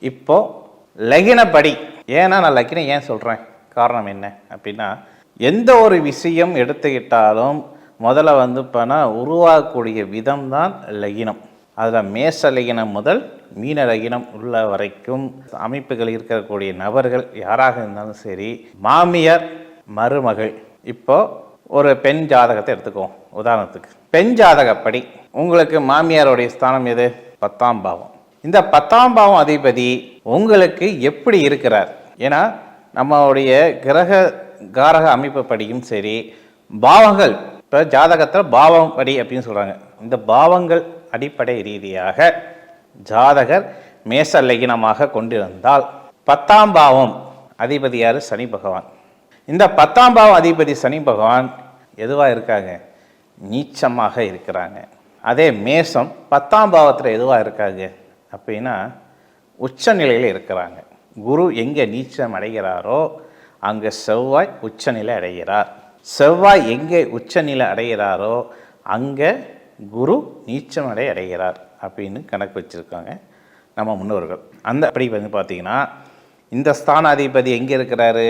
இப்போது லகினப்படி, ஏன்னா நான் லக்கினம் ஏன் சொல்கிறேன், காரணம் என்ன அப்படின்னா, எந்த ஒரு விஷயம் எடுத்துக்கிட்டாலும் முதல்ல உருவாகக்கூடிய விதம் தான் லகினம். அதில் மேச லகினம் முதல் மீன லகினம் உள்ள வரைக்கும் அமைப்புகள் இருக்கக்கூடிய நபர்கள் யாராக இருந்தாலும் சரி, மாமியார் மருமகள். இப்போ ஒரு பெண் ஜாதகத்தை எடுத்துக்குவோம் உதாரணத்துக்கு. பெண் ஜாதகப்படி உங்களுக்கு மாமியாருடைய ஸ்தானம் எது? 10ஆம் பாவம். இந்த 10ஆம் பாவம் அதிபதி உங்களுக்கு எப்படி இருக்கிறார்? ஏன்னா நம்மளுடைய கிரக காரக அமைப்பு படியும் சரி, பாவங்கள், இப்போ ஜாதகத்தில் பாவம் படி அப்படின்னு சொல்கிறாங்க. இந்த பாவங்கள் அடிப்படை ரீதியாக ஜாதகர் மேச லகினமாக கொண்டிருந்தால் 10ஆம் பாவம் அதிபதி யார்? சனி பகவான். இந்த 10ஆம் பாவம் அதிபதி சனி பகவான் எதுவாக இருக்காங்க? நீச்சமாக இருக்கிறாங்க. அதே மேசம் 10ஆம் பாவத்தில் எதுவாக இருக்காங்க அப்படின்னா உச்ச நிலையில் இருக்கிறாங்க. குரு எங்கே நீச்சம் அடைகிறாரோ அங்கே செவ்வாய் உச்சநிலை அடைகிறார். செவ்வாய் எங்கே உச்சநிலை அடைகிறாரோ அங்கே குரு நீச்சமடை அடைகிறார் அப்படின்னு கணக்கு வச்சுருக்காங்க நம்ம முன்னோர்கள். அந்த அப்படி பார்த்தீங்கன்னா இந்த ஸ்தானாதிபதி எங்கே இருக்கிறாரு?